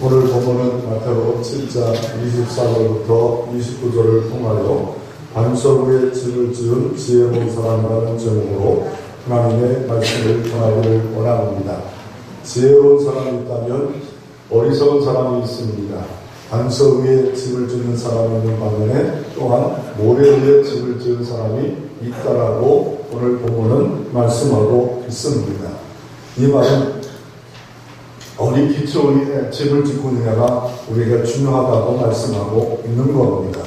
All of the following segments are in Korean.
오늘 본문은 마태복음 7장 24절부터 29절을 통하여 반석 위에 집을 지은 지혜로운 사람이라는 제목으로 하나님의 말씀을 전하기를 원합니다. 지혜로운 사람이 있다면 어리석은 사람이 있습니다. 반석 위에 집을 짓는 사람이 있는 반면에 또한 모래 위에 집을 지은 사람이 있다라고 오늘 본문은 말씀하고 있습니다. 이 말은 어디 기초 위에 집을 짓고 있느냐가 우리에게 중요하다고 말씀하고 있는 겁니다.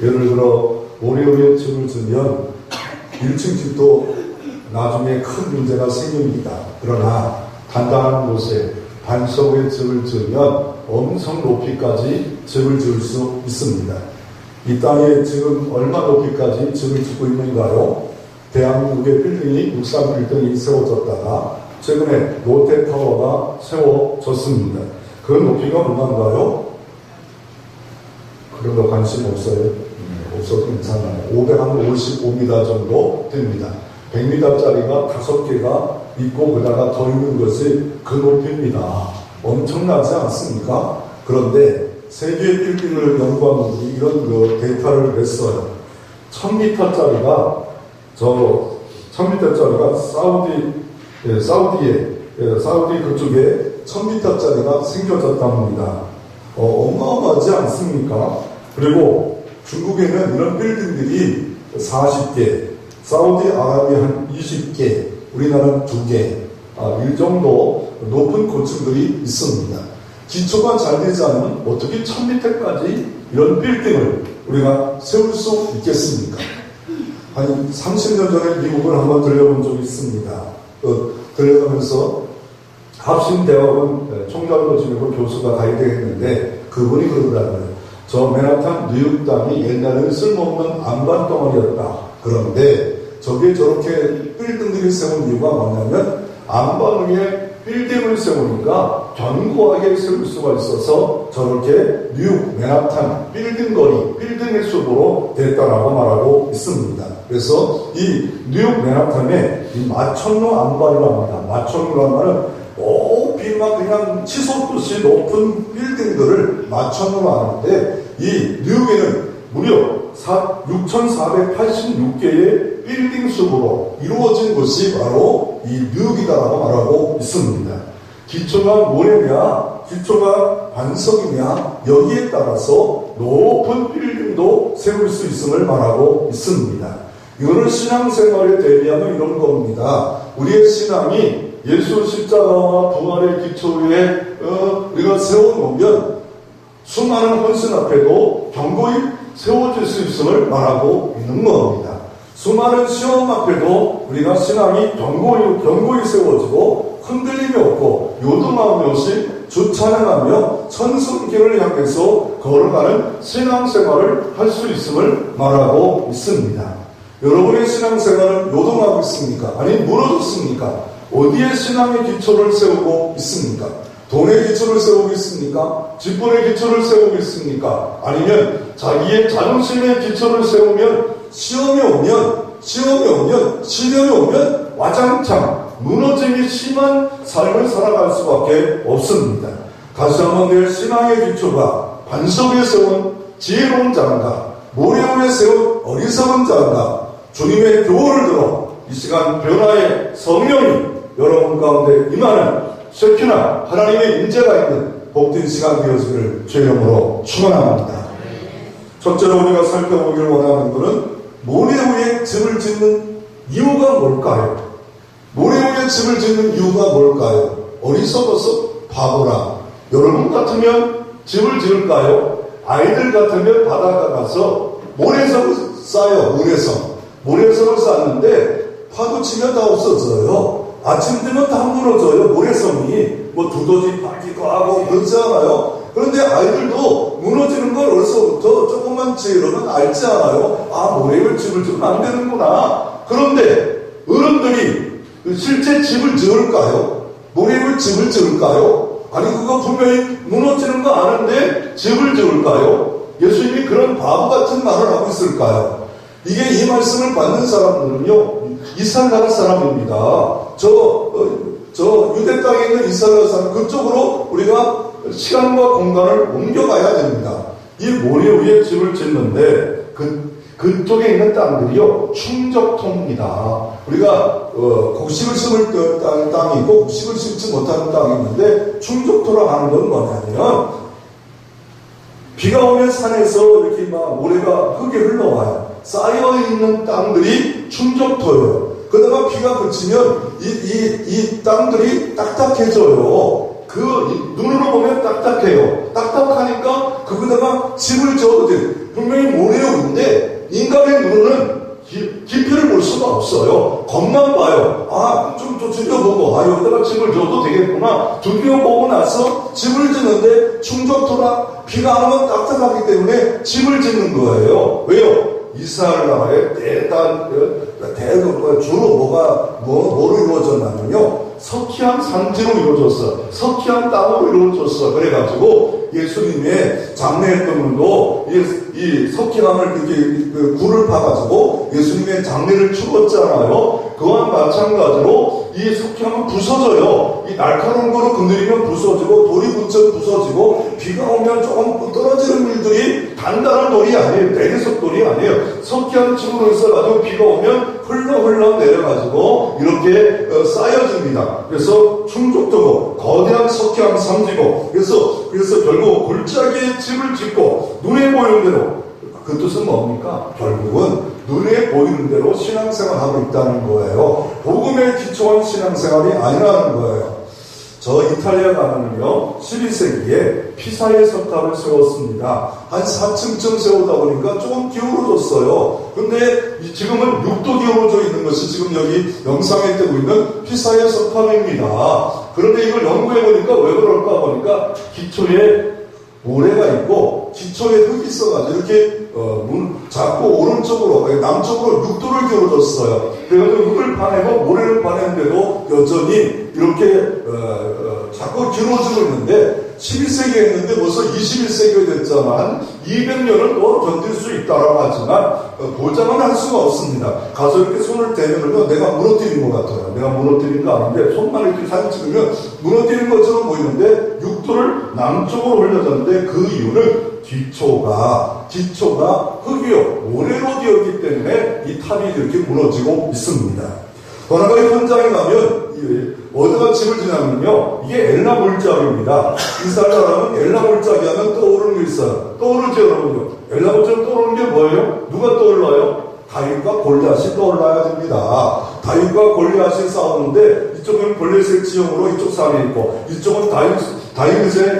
예를 들어 모래 위에 집을 지으면 1층 집도 나중에 큰 문제가 생깁니다. 그러나 단단한 곳에 반석 위에 집을 지으면 엄청 높이까지 집을 지을 수 있습니다. 이 땅에 지금 얼마 높이까지 집을 짓고 있는가요? 대한민국의 빌딩이 63빌딩이 세워졌다가 최근에 롯데타워가 세워졌습니다. 그 높이가 얼마인가요? 그런 거 관심 없어요? 없어도 괜찮아요. 555m 정도 됩니다. 100m짜리가 5개가 있고 그다가 더 있는 것이 그 높이입니다. 엄청나지 않습니까? 그런데 세계 빌딩을 연구한 분들이 이런 데이터를 냈어요. 1000m짜리가 1000m짜리가 사우디 그쪽에 1000m짜리가 생겨졌답니다. 어마어마하지 않습니까? 그리고 중국에는 이런 빌딩들이 40개, 사우디아라비아 한 20개, 우리나라는 2개, 이 정도 높은 고층들이 있습니다. 기초가 잘 되지 않으면 어떻게 1000m까지 이런 빌딩을 우리가 세울 수 있겠습니까? 한 30년 전에 미국을 한번 들려본 적이 있습니다. 들려가면서 합심대학원 총장도 지내고 교수가 가이드했는데 그분이 그러더라고요. 저 맨하탄 뉴욕당이 옛날에는 쓸모없는 안반덩어리였다. 그런데 저게 저렇게 빌딩들이 세운 이유가 뭐냐면 안반 위에 빌딩을 세우니까 견고하게 세울 수가 있어서 저렇게 뉴욕 맨하탄 빌딩의 숲으로 됐다라고 말하고 있습니다. 그래서 이 뉴욕 맨하탄에 이 마천루 안반이라고 합니다. 마천루 안반은 높이만 그냥 치솟듯이 높은 빌딩들을 마천루로 하는데 이 뉴욕에는 무려 6,486개의 빌딩 숲으로 이루어진 것이 바로 이 뉴욕이다라고 말하고 있습니다. 기초가 모래냐, 기초가 반석이냐 여기에 따라서 높은 빌딩도 세울 수 있음을 말하고 있습니다. 이거는 신앙생활에 대비하면 이런 겁니다. 우리의 신앙이 예수 십자가와 부활의 기초 위에 우리가 세워놓으면 수많은 헌신 앞에도 견고히 세워질 수 있음을 말하고 있는 겁니다. 수많은 시험 앞에도 우리가 신앙이 견고히 세워지고 흔들림이 없고 요동함이 없이 주찬양하며 천승길을 향해서 걸어가는 신앙생활을 할 수 있음을 말하고 있습니다. 여러분의 신앙생활은 요동하고 있습니까? 아니 무너졌습니까? 어디에 신앙의 기초를 세우고 있습니까? 돈의 기초를 세우고 있습니까? 직분의 기초를 세우고 있습니까? 아니면 자기의 자존심의 기초를 세우면 시련이 오면 와장창 무너짐이 심한 삶을 살아갈 수밖에 없습니다. 다시 한번 내 신앙의 기초가 반석 위에 세운 지혜로운 자인가, 모래 위에 세운 어리석은 자인가, 주님의 교훈을 들어 이 시간 변화의 성령이 여러분 가운데 임하는 쉐키나 하나님의 인재가 있는 복된 시간 되어지기를 주의 이름으로 축원합니다. 첫째로 우리가 살펴보기를 원하는 것은 모래 위에 집을 짓는 이유가 뭘까요? 모래 위에 집을 짓는 이유가 뭘까요? 어리석어서 바보라. 여러분 같으면 집을 지을까요? 아이들 같으면 바닷가 가서 모래성을 쌓아요. 모래성을 쌓는데 파도 치면 다 없어져요. 아침 되면 다 무너져요. 모래성이 두더지 빠지고 하고 그렇지 않아요? 그런데 아이들도 무너지는 걸 어려서부터 조금만 지으려면 알지 않아요? 모래 위에 집을 지으면 안 되는구나. 그런데 어른들이 실제 집을 지을까요? 모래 위에 집을 지을까요? 아니 그거 분명히 무너지는 거 아는데 집을 지을까요? 예수님이 그런 바보 같은 말을 하고 있을까요? 이게 이 말씀을 받는 사람들은요 이스라엘 나라 사람입니다. 저 유대 땅에 있는 이스라엘 사람 그쪽으로 우리가 시간과 공간을 옮겨가야 됩니다. 이 모래 위에 집을 짓는데 그쪽에 있는 땅들이요 충적토입니다. 우리가 곡식을 심을 땅이 있고 곡식을 심지 못하는 땅이 있는데 충적토라고 하는 건 뭐냐면 비가 오면 산에서 이렇게 막 모래가 흙이 흘러와요. 쌓여있는 땅들이 충적토예요. 그러다가 비가 그치면 이 땅들이 딱딱해져요. 눈으로 보면 딱딱해요. 딱딱하니까 거기다가 집을 지어도 돼요. 분명히 모래요인데 인간의 눈은 깊이를 볼 수가 없어요. 겉만 봐요. 좀 들여보고 여기다가 집을 지어도 되겠구나. 드디어 보고 나서 집을 짓는데 충적토라 비가 안 오면 딱딱하기 때문에 집을 짓는 거예요. 왜요? 이스라엘 나라에 주로 뭐로 이루어졌냐면요. 석희한 산지로 이루어졌어. 석희한 땅으로 이루어졌어. 그래가지고 예수님의 장례했던 분도 이 석희강을 이렇게 굴을 파가지고 예수님의 장례를 치렀잖아요. 그와 마찬가지로 이 석희강은 부서져요. 이 날카로운 거로 건드리면 부서지고 돌이 붙으면 부서지고 비가 오면 조금 떨어지는 일들이 단단한 돌이 아니에요. 대리석 돌이 아니에요. 석희한 층으로 있어가지고 비가 오면 흘러 내려가지고 이렇게 쌓여집니다. 그래서 충족도고 거대한 석희한 삼지고 그래서 결국 골짜기에 집을 짓고 눈에 보이는 대로 그 뜻은 뭡니까? 결국은 눈에 보이는 대로 신앙생활하고 있다는 거예요. 복음에 기초한 신앙생활이 아니라는 거예요. 저 이탈리아 가면은요 12세기에 피사의 석탑을 세웠습니다. 한 4층쯤 세우다 보니까 조금 기울어졌어요. 근데 지금은 6도 기울어져 있는 것이 지금 여기 영상에 뜨고 있는 피사의 석탑입니다. 그런데 이걸 연구해 보니까 왜 그럴까 보니까 기초에 모래가 있고 기초에 흙이 있어가지고 이렇게 자꾸 오른쪽으로 남쪽으로 6도를 기울어졌어요. 그래가지고 흙을 파내고 모래를 파내는데도 여전히 이렇게 자꾸 기울어지고 있는데 12세기에 했는데 벌써 21세기가 됐잖아. 한 200년을 또 견딜 수 있다라고 하지만 보장은 할 수가 없습니다. 가서 이렇게 손을 대면은 내가 무너뜨린 것 같아요. 내가 무너뜨린 거 아닌데 손만 이렇게 사진 찍으면 무너뜨린 것처럼 보이는데 6도를 남쪽으로 흘려졌는데 그 이유는 기초가 흙이요 모래로 되었기 때문에 이 탑이 이렇게 무너지고 있습니다. 번화가의 현장에 가면 어디가 집을 지나면요 이게 엘라 물자입니다. 이스라엘 사람은 엘라 물자기 하면 떠오르는 게 있어요. 떠오르죠 여러분요. 엘라 물자로 떠오르는 게 뭐예요? 누가 떠올라요? 다윗과 골리앗이 떠올라야 됩니다. 다윗과 골리앗이 싸우는데 이쪽은 블레셋 지형으로 이쪽 산에 있고 이쪽은 다윗의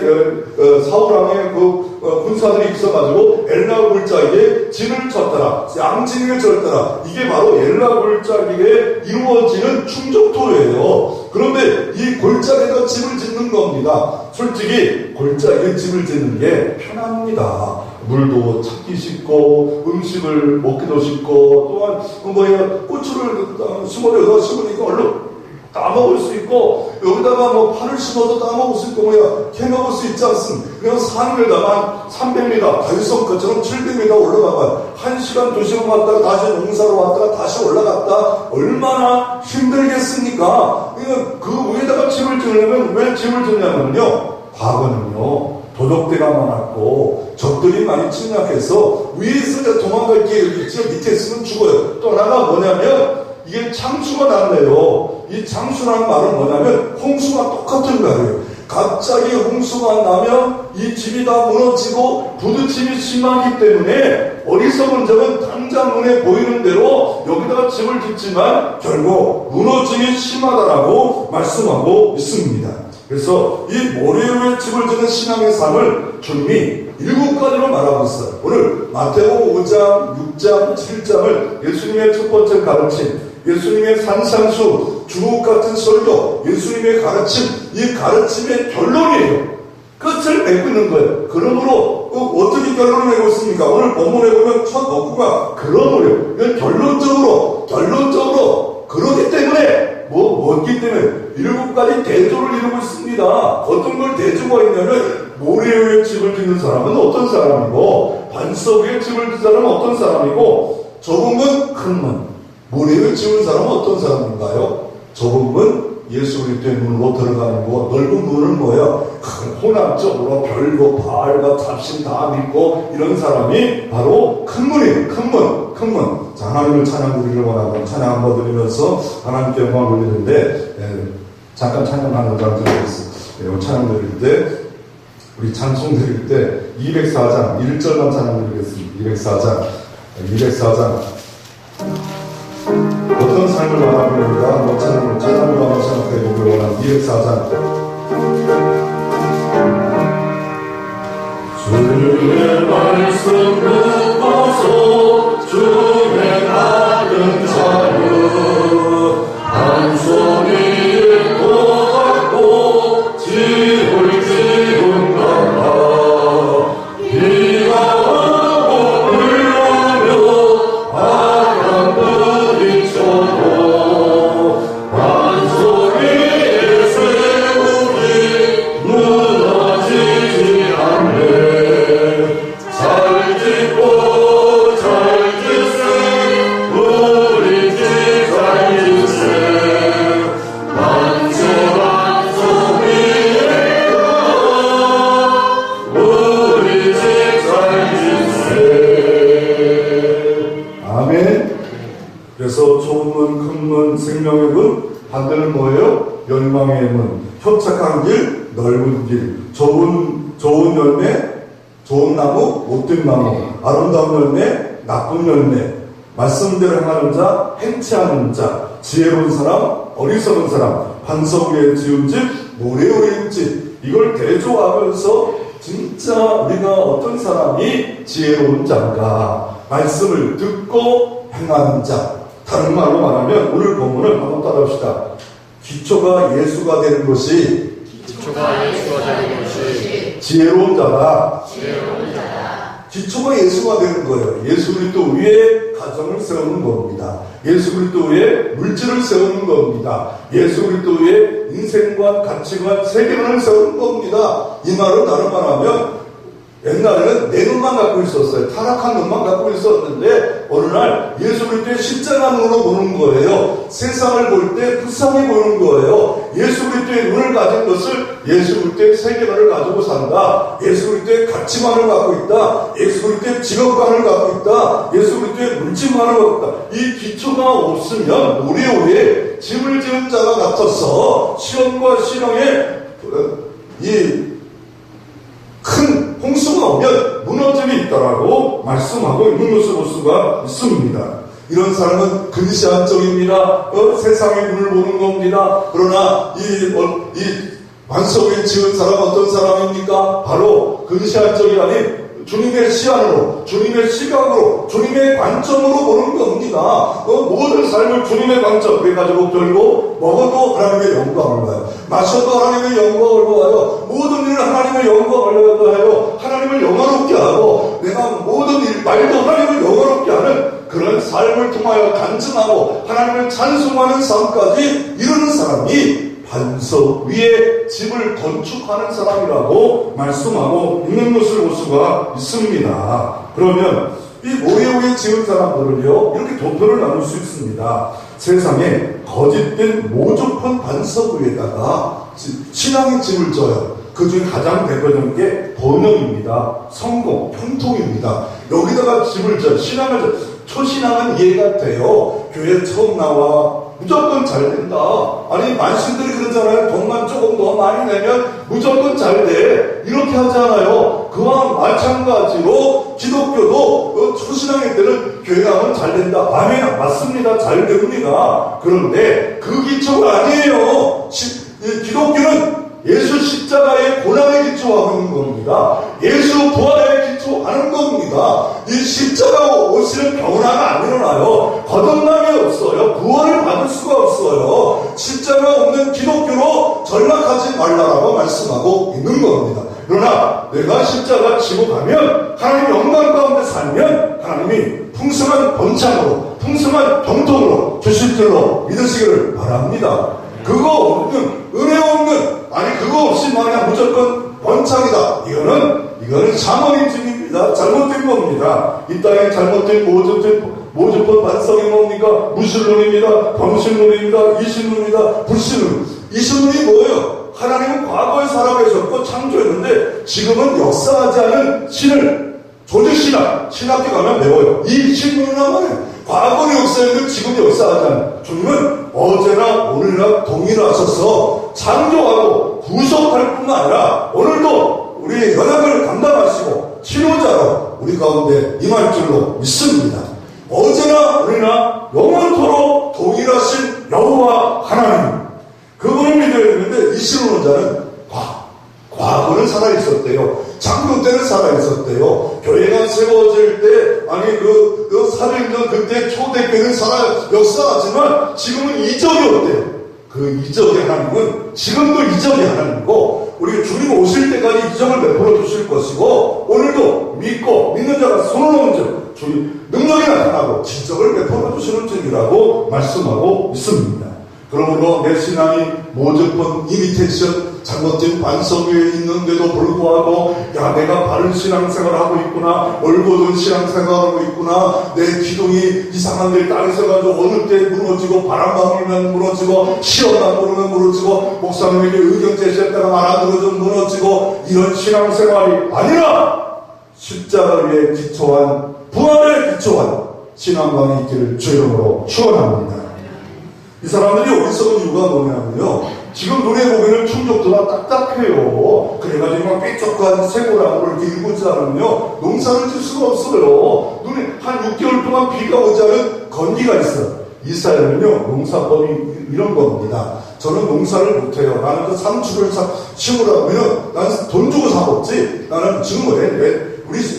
사울왕의 군사들이 있어가지고 엘라 골짜기에 진을 쳤더라. 양진을 쳤더라. 이게 바로 엘라 골짜기에 이루어지는 충족토예요. 그런데 이 골짜기에다 집을 짓는 겁니다. 솔직히 골짜기에 집을 짓는 게 편합니다. 물도 찾기 쉽고 음식을 먹기도 쉽고 또한 고추를 심으려다 심으니까 얼른 따먹을 수 있고 여기다가 파를 심어도 따먹을 수 있고 캐먹을 수 있지 않습니까? 그냥 산에다가 300m 다윗성 것처럼 700m 올라가봐 1시간 2시간 왔다가 다시 농사로 왔다가 다시 올라갔다 얼마나 힘들겠습니까? 그 위에다가 집을 짓려면 왜 집을 짓냐면요 과거는요 도적대가 많았고 적들이 많이 침략해서 위에서 도망갈 기회가 있지 밑에 있으면 죽어요. 또 하나가 뭐냐면 이게 창수가 났네요. 이 창수라는 말은 뭐냐면 홍수가 똑같은 거예요. 갑자기 홍수가 나면 이 집이 다 무너지고 부딪힘이 심하기 때문에 어리석은 자는 당장 눈에 보이는 대로 여기다가 집을 짓지만 결국 무너짐이 심하다라고 말씀하고 있습니다. 그래서 이 모래 위에 집을 짓는 신앙의 삶을 주님이 7가지로 말하고 있어요. 오늘 마태복음 5장, 6장, 7장을 예수님의 첫 번째 가르침, 예수님의 산상수, 주옥 같은 설교, 예수님의 가르침, 이 가르침의 결론이에요. 끝을 맺고 있는 거예요. 그러므로 어떻게 결론을 내고 있습니까? 오늘 본문에 보면 첫 어구가 그러므로 이건 결론적으로 그러기 때문에 뭐였기 때문에 7가지 대조를 이루고 있습니다. 어떤 걸 대조가 있냐면 모래 위에 집을 짓는 사람은 어떤 사람이고 반석 위에 집을 짓는 사람은 어떤 사람이고 좁은 문, 큰 문 모래 위에 지은 사람은 어떤 사람인가요? 좁은 문, 예수 그리스도의 문으로 들어가는 거. 넓은 문은 뭐예요? 호남적으로 별거 바알과 잡신 다 믿고 이런 사람이 바로 큰 문이에요. 큰 문. 자, 하나님을 찬양 드리기를 원하고 찬양 한번 드리면서 하나님께 영광을 돌리는데, 잠깐 찬양하는 장 드리겠습니다. 찬양 드릴 때, 우리 찬송 드릴 때 204장 1절만 찬양 드리겠습니다. 204장 어떤 삶을 말하는가 찬양을 한번 생각해 보길 원하는 204장. 주의 말씀 듣고서 주행하는 자는 한 손이 읽고 닫고 지을 지은 가라. 비가 오고 불러며 바람 부딪혀도 반소리에 세우기 무너지지 않네. 잘 짓고 잘 짓세 우리 집 잘 짓세 만세한 소리에 우리 집 잘 짓세. 아멘. 그래서 좋은 문, 큰 문, 생명의 문, 반대는 뭐예요? 열망의 문, 협착한 길, 넓은 길, 좋은 열매, 좋은 나무, 못된 나무, 아름다운 열매, 나쁜 열매, 말씀대로 행하는 자, 행치 않는 자, 지혜로운 사람, 어리석은 사람, 반석 위에 지은 집, 모래 위에 있는 집, 이걸 대조하면서 진짜 우리가 어떤 사람이 지혜로운 자인가, 말씀을 듣고 행하는 자. 다른 말로 말하면 오늘 본문을 한번 따라합시다. 기초가 예수가 되는 것이 지혜로운 자다. 기초가 예수가 되는 거예요. 예수 그리스도 위에 가정을 세우는 겁니다. 예수 그리스도 위에 물질을 세우는 겁니다. 예수 그리스도 위에 인생관, 가치관, 세계관을 세우는 겁니다. 이 말은 다른 말하면 옛날에는 내 눈만 갖고 있었어요. 타락한 눈만 갖고 있었는데 어느 날 예수 그리스도의 십자가 눈으로 보는 거예요. 세상을 볼 때 불쌍해 보이는 거예요. 예수 그리스도의 눈을 가진 것을 예수 그리스도의 세계관을 가지고 산다. 예수 그리스도의 가치관을 갖고 있다. 예수 그리스도의 직업관을 갖고 있다. 예수 그리스도의 물질관을 갖고 있다. 이 기초가 없으면 오래오래 집을 지은 자가 같아서 시험과 신앙에 이 큰 홍수가 오면 무너짐이 있다라고 말씀하고 있는 것을 볼 수가 있습니다. 이런 사람은 근시안적입니다. 세상의 눈을 보는 겁니다. 그러나 이 반석에 지은 사람은 어떤 사람입니까? 바로 근시안적이 아닌 주님의 시안으로, 주님의 시각으로, 주님의 관점으로 보는 겁니다. 모든 삶을 주님의 관점, 가지고 들고 먹어도 하나님의 영광을 봐요. 마셔도 하나님의 영광을 보아요. 모든 일을 하나님의 영광을 하여 하나님을 영화롭게 하고 내가 모든 일, 말도 하나님을 영화롭게 하는 그런 삶을 통하여 간증하고 하나님을 찬송하는 삶까지 이루는 사람이 반석 위에 집을 건축하는 사람이라고 말씀하고 있는 것을 볼 수가 있습니다. 그러면 이 모래 위에 지은 사람들은요, 이렇게 도표를 나눌 수 있습니다. 세상에 거짓된 모조품 반석 위에다가 신앙의 집을 져요. 그 중에 가장 대표적인 게 번영입니다. 성공, 형통입니다. 여기다가 집을 져요. 신앙을 져요. 초신앙은 이해가 돼요. 교회 처음 나와 무조건 잘 된다. 아니 만신들이 그러잖아요. 돈만 조금 더 많이 내면 무조건 잘 돼. 이렇게 하잖아요. 그와 마찬가지로 기독교도 초신앙일 때는 교회 가면 잘 된다. 아멘. 맞습니다. 잘 됩니다. 그런데 그 기초가 아니에요. 기독교는 예수 십자가의 고난에 기초하고 있는 겁니다. 예수 부활에 기초하는 겁니다. 이 십자가 오시는 병나가 안 일어나요. 거듭남이 없어요. 부활을 받을 수가 없어요. 십자가 없는 기독교로 전락하지 말라라고 말씀하고 있는 겁니다. 그러나 내가 십자가 지고 가면 하나님 영광 가운데 살면 하나님이 풍성한 번창으로 풍성한 병통으로 주실 줄로 믿으시기를 바랍니다. 그거 없는 은혜 없는 그거 없이 만약 무조건 번창이다. 이거는 자문인증입니다. 잘못된 겁니다. 이 땅에 잘못된 모조품 반석이 뭡니까? 무신론입니다. 범신론입니다. 이신론입니다. 불신론. 이 신문이 뭐예요? 하나님은 과거에 살아계셨고 창조했는데 지금은 역사하지 않은 신을 조직신학, 신학교 가면 배워요. 이 신문이란 말이에요. 과거는 역사했는데 지금 역사하지 않은 주님은 어제나 오늘이나 동일하셔서 창조하고 구속할 뿐만 아니라 오늘도 우리의 연약을 감당하시고 치료자로 우리 가운데 임할 줄로 믿습니다. 어제나 오늘이나 영원토록 동일하신 여호와 하나님, 그분을 믿어야 되는데 이 신론자는 과거는 살아있었대요. 장로 때는 살아있었대요. 교회가 세워질 때, 아니, 살아있는 그때 초대교회는 역사하지만 지금은 이적이 없대요. 그 이적의 하나님은 지금도 이적의 하나님이고, 우리 주님 오실 때까지 이적을 베풀어 주실 것이고, 오늘도 믿는 자가 손을 놓은 즉, 주님 능력이 나타나고 지적을 베풀어 주시는 주님이라고 말씀하고 있습니다. 그러므로 내 신앙이 모조건 이미테이션, 잘못된 반석 위에 있는데도 불구하고 야, 내가 바른 신앙생활을 하고 있구나, 올곧은 신앙생활을 하고 있구나, 내 기둥이 이상한 데를 따르셔가지고 어느 때 무너지고 바람만 불면 무너지고 시험만 부르면 무너지고 목사님에게 의견 제시했다가 말 안 들어주면 무너지고, 이런 신앙생활이 아니라 십자가 위에 기초한, 부활에 기초한 신앙관이 있기를 주 이름으로 축원합니다. 이 사람들이 어디서 온 이유가 뭐냐면요, 지금 눈에 보기에는 충족도가 딱딱해요. 그래가지고 막 삐쩍한 쇠고랑으로 이렇게 일구지 않으면요 농사를 질 수가 없어요. 눈에 한 6개월 동안 비가 오지 않은 건기가 있어요. 이스라엘은요 농사법이 이런 겁니다. 저는 농사를 못해요. 나는 그 상추를 심으라면 나는 돈 주고 사 먹지. 나는 지금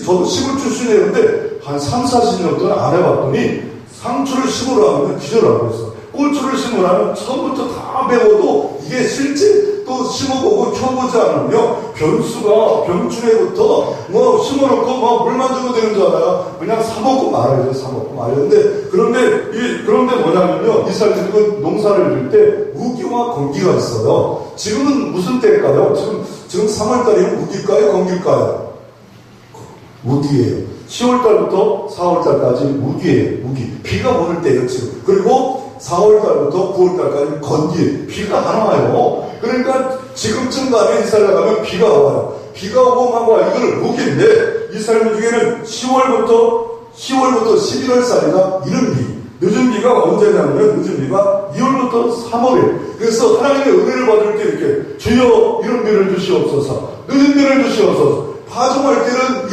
저도 시골 출신이었는데 한 3, 40년 동안 안 해봤더니 상추를 심으라면 기절하고 있어. 고추를 심으라면 처음부터 다 배워도 이게 실제 또 심어보고 켜보지 않으면 병충해부터 심어놓고 물만 주면 되는 줄 알아요. 그냥 사먹고 말아야죠. 사먹고 말아요. 그런데 뭐냐면요, 이스라엘은 농사를 지을 때 우기와 건기가 있어요. 지금은 무슨 때일까요? 지금 3월달이면 우기일까요? 건기일까요? 우기예요. 10월달부터 4월달까지 우기예요. 우기. 비가 오는 때예요, 지금. 그리고 4월달부터 9월달까지 건기, 비가 안 와요. 그러니까 지금쯤 가면 이스라엘 가면 비가 와요. 비가 오고 막 와요. 이거는 우기인데, 이스라엘 중에는 10월부터 11월 사이가 이른 비. 늦은 비가 언제냐면, 늦은 비가 2월부터 3월이에요. 그래서 하나님의 은혜를 받을 때 이렇게, 주여 이른 비를 주시옵소서, 늦은 비를 주시옵소서, 파종할 때는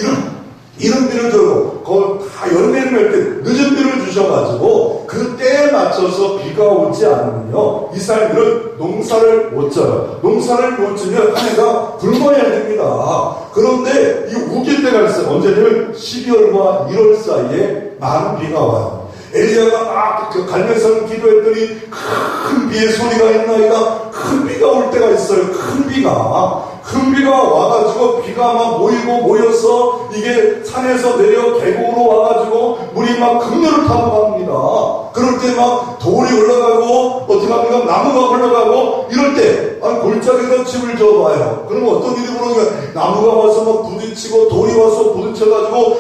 이른 비를 주고, 그걸 다 열매를 맺을 때 늦은 비를 주셔가지고, 그 때에 맞춰서 비가 오지 않으면요, 이스라엘은 농사를 못 져요. 농사를 못 지면 한 해가 굶어야 됩니다. 그런데 이 우길 때가 있어요. 언제냐면 12월과 1월 사이에 많은 비가 와요. 엘리야가 막 갈멜산 기도했더니 큰 비의 소리가 있나이다. 큰 비가 올 때가 있어요. 큰 비가 와가지고 비가 막 모여서 이게 산에서 내려 계곡으로 와가지고 물이 막 급류를 타고 갑니다. 그럴 때 막 돌이 올라가고 어떻게 합니까? 나무가 올라가고 이럴 때 골짜기에다 집을 지어봐요. 그러면 어떤 일이 벌어지면 나무가 와서 막 부딪히고 돌이 와서 부딪혀가지고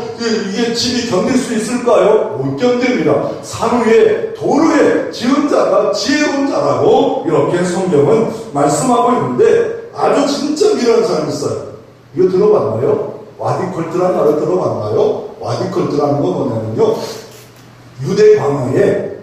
이게 집이 견딜 수 있을까요? 못 견딥니다. 산 위에 돌 위에 지은 자가 지혜로운 자라고 이렇게 성경은 말씀하고 있는데, 아주 진짜 미련한 사람이 있어요. 이거 들어봤나요? 와디컬트라는 말을 들어봤나요? 와디컬트라는 건 뭐냐면요, 유대 광야에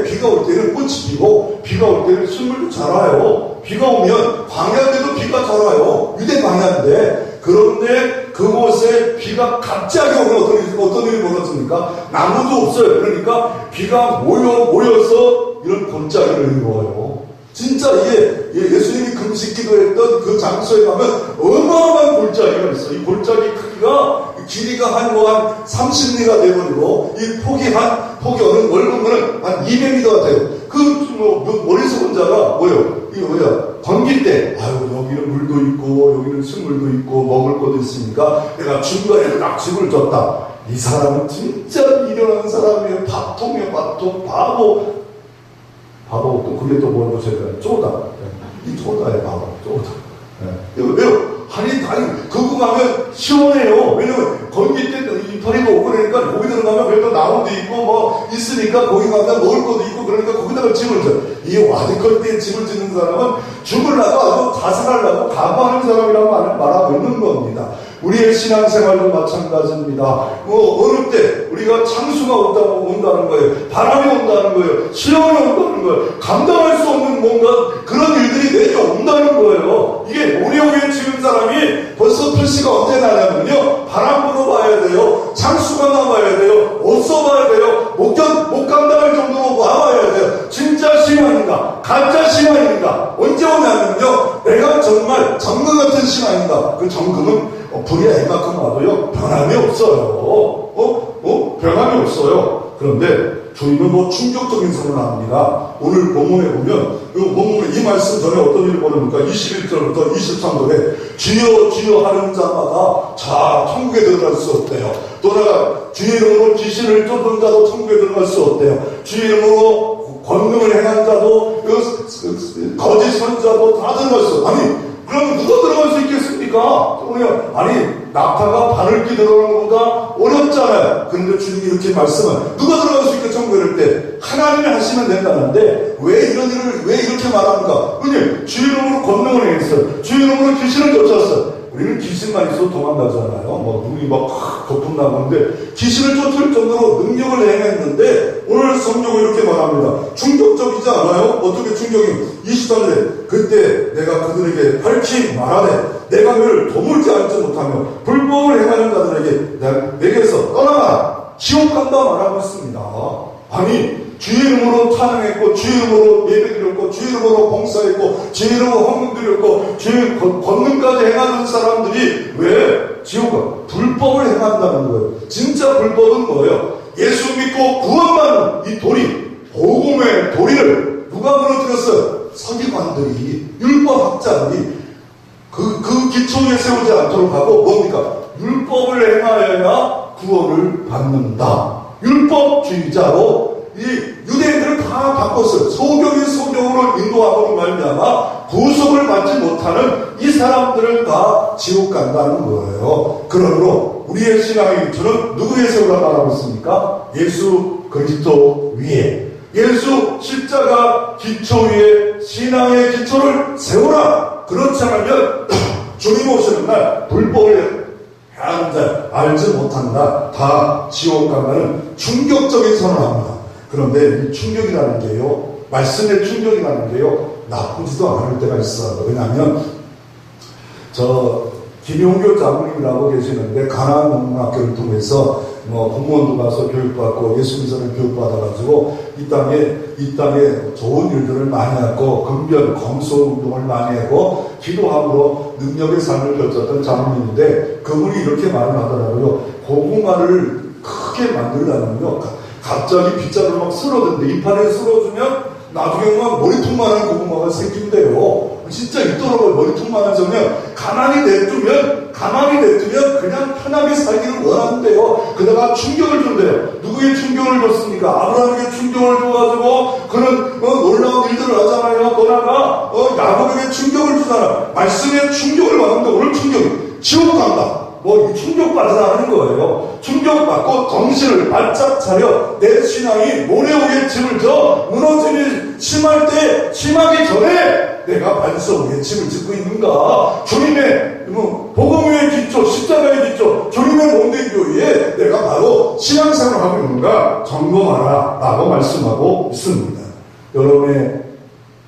비가 올 때는 꽃이 피고 비가 올 때는 식물도 자라요. 비가 오면 광야인데도 비가 자라요. 유대 광야인데. 그런데 그곳에 비가 갑자기 오면 어떤 일이 벌어집니까? 나무도 없어요. 그러니까 비가 모여서 이런 골짜기를 이루어요. 진짜 이게 예수님이 금식 기도했던 그 장소에 가면 어마어마한 골짜기가 있어요. 이 골짜기 크기가, 길이가 한 30리가 되버리고, 이 폭이 어느 넓은 거는 한 200m가 돼요. 머리서 혼자가 건기 때, 여기는 물도 있고, 여기는 식물도 있고, 먹을 것도 있으니까 내가 중간에 딱 집을 줬다. 이 사람은 진짜 미련한 사람이에요. 밥통이에요, 밥통. 바보, 또 그게 또 뭐라고 제가 쪼다. 이 쪼다예요, 바보, 쪼다. 왜요? 아니, 거기 가면 시원해요. 왜냐면, 건기 때 이파리가 오고 그러니까, 거기 들어가면 그래도 나무도 있고, 뭐, 있으니까, 거기 가면 먹을 것도 있고, 그러니까 거기다가 집을 져. 이 와드컬 때 집을 짓는 사람은 죽으려고 아주 자살하려고 각오하는 사람이라고 말하고 있는 겁니다. 우리의 신앙생활도 마찬가지입니다. 어느 때 우리가 창수가 온다는 거예요. 바람이 온다는 거예요. 시험이 온다는 거예요. 감당할 수 없는 뭔가 그런 일들이 내게 온다는 거예요. 이게 오래오래 지은 사람이 벌써 표시가 언제 나냐면요. 바람 불어봐야 돼요. 창수가 나와야 돼요. 옷 써봐야 돼요. 못 감당할 정도로 와봐야 돼요. 진짜 신앙인가? 가짜 신앙인가? 언제 오냐면요. 내가 정말 정금 같은 신앙인가? 그 정금은 불이 이만큼 와도요, 변함이 없어요. 변함이 없어요. 그런데 저희는 뭐 충격적인 선언을 합니다. 오늘 본문에 보면, 본문에 이 말씀 전에 어떤 일이 벌어집니까? 21절부터 23절에 주여 주여 하는 자마다 천국에 들어갈 수 없대요. 또 내가 주의 이름으로 귀신을 쫓는 자도 천국에 들어갈 수 없대요. 주의 이름으로 권능을 행한 자도, 거짓 선자도 다 들어갈 수 없대요. 아니, 그럼 누가 들어갈 수 있겠습니까? 아니, 낙타가 바늘기 들어가는 것보다 어렵잖아요. 그런데 주님이 이렇게 말씀은 누가 들어갈 수 있겠죠? 그럴 때 하나님이 하시면 된다는데 왜 이런 일을 왜 이렇게 말합니까? 왜냐면 주 이름으로 권능을 행했어요. 주 이름으로 귀신을 쫓았어요. 우리는 귀신만 있어도 도망가잖아요. 뭐 눈이 막 거품 나는데 귀신을 쫓을 정도로 능력을 행했는데 오늘 성경은 이렇게 말합니다. 충격적이지 않아요? 어떻게 충격이? 23절에 그때 내가 그들에게 밝히 말하되 내가 너를 도물지 않지 못하며 불법을 행하는 자들에게 내게서 떠나라 지옥 간다 말하고 있습니다. 아니 주의 이름으로 찬양했고 주의 이름으로 예배드렸고 주의 이름으로 봉사했고 주의 이름으로 헌금드렸고 주의 권능까지 행하는 사람들이 왜 지옥을 불법을 행한다는 거예요. 진짜 불법은 뭐예요? 예수 믿고 구원받는 이 도리, 복음의 도리를 누가 무너뜨렸어요? 서기관들이, 율법학자들이 그 기초에 세우지 않도록 하고 뭡니까? 율법을 행하여야 구원을 받는다. 율법주의자로 이 유대인들을 다 바꿨어요. 소경이 소경으로 인도함으로 말미암아 구속을 받지 못하는 이 사람들을 다 지옥 간다는 거예요. 그러므로 우리의 신앙의 기초는 누구의 세우라 말하고 있습니까? 예수 그리스도 위에, 예수 십자가 기초 위에 신앙의 기초를 세우라. 그렇지 않으면 주님 오시는 날 불법을 행하는 자 알지 못한다. 다 지옥 간다는 충격적인 선언을 합니다. 그런데 이 충격이라는 게요, 말씀의 충격이라는 게요, 나쁘지도 않을 때가 있어요. 왜냐하면 김용교 장로님이라고 계시는데 가나안 농문학교를 통해서 공무원도 가서 교육받고 예수 믿음을 교육받아가지고 이 땅에 좋은 일들을 많이 하고 금변 검소 운동을 많이 하고 기도함으로 능력의 삶을 펼쳤던 장로님인데 그분이 이렇게 말을 하더라고요. 고구마를 크게 만들려면요 갑자기 빗자루를 막 쓸어든데 잎판에 쓸어주면 나중에 막 머리통만한 고구마가 생긴대요. 진짜 있더라고요. 머리통만한 저면 가만히 냅두면 그냥 편하게 살기를 원한대요. 그러다가 충격을 준대요. 누구의 충격을 줬습니까? 아브라함에게 충격을 줘가지고 그는 놀라운 일들을 하잖아요. 떠나가 야곱에게 충격을 주잖아. 말씀에 충격을 받는데 오늘 충격이 지옥 간다. 충격받으라는 거예요. 충격받고 정신을 바짝 차려 내 신앙이 모래 위에 짐을 져 무너짐이 심하기 전에 내가 반석 위에 짐을 짓고 있는가? 주님의 복음 위의 기초, 십자가의 기초, 주님의 몸된 교회에 내가 바로 신앙생활을 하고 있는가? 점검하라 라고 말씀하고 있습니다. 여러분의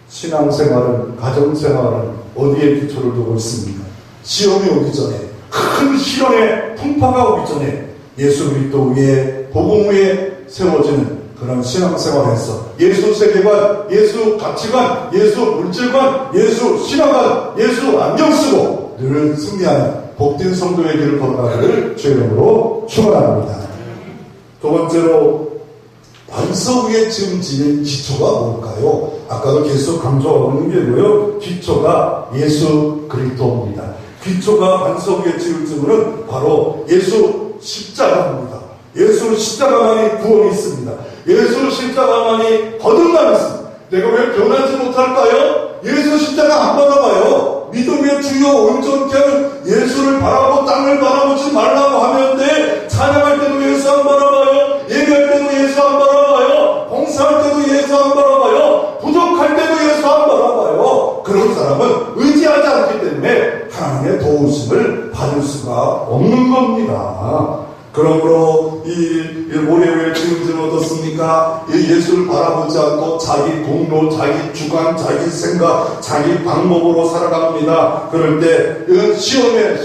신앙생활은, 가정생활은 어디에 기초를 두고 있습니까? 시험이 오기 전에, 큰 시련의 풍파가 오기 전에 예수 그리스도 위에, 복음 위에 세워지는 그런 신앙생활에서 예수 세계관, 예수 가치관, 예수 물질관, 예수 신앙관, 예수 안경 쓰고 늘 승리하는 복된 성도의 길을 걸어가기를 주의 이름으로 축원합니다. 두 번째로 반석 위에 지은 집의 기초가 뭘까요? 아까도 계속 강조하고 있는 게 뭐예요? 기초가 예수 그리스도입니다. 기초가 반석 위에 지은 집은 바로 예수 십자가입니다. 예수 십자가만이 구원이 있습니다. 예수 십자가만이 거듭남이 있습니다. 내가 왜 변하지 못할까요? 예수 십자가 안 받아봐요. 믿음의 주요 온전케 하는 예수를 바라보고 땅을 바라보지 말라고 하는데, 찬양할 때도 예수 안 바라봐요. 예배할 때도 예수 안 바라봐요. 봉사할 때도 예수 안 바라봐요. 부족할 때도 예수 안 바라봐요. 그런 사람은 의지하지 않기 때문에 하나님의 도우심을 받을 수가 없는 겁니다. 그러므로 이 모레의 지금쯤 어떻습니까? 예수를 바라보지 않고 자기 공로, 자기 주관, 자기 생각, 자기 방법으로 살아갑니다. 그럴 때 시험의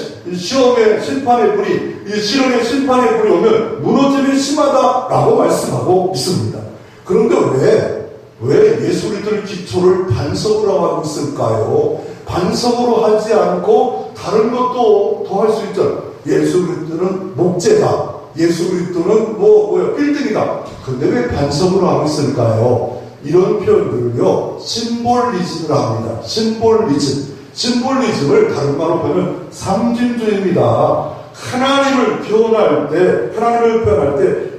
심판의 불이 오면 무너짐이 심하다라고 말씀하고 있습니다. 그런데 왜 예수 그리스도의 기초를 반석으로 하고 있을까요? 반석으로 하지 않고 다른 것도 더 할 수 있죠. 예수 그리스도는 목재다. 예수 그리스도는 빌딩이다. 근데 왜 반석으로 하고 있을까요? 이런 표현들을요, 심볼리즘을 합니다. 심볼리즘을 다른 말로 보면 상징주의입니다. 하나님을 표현할 때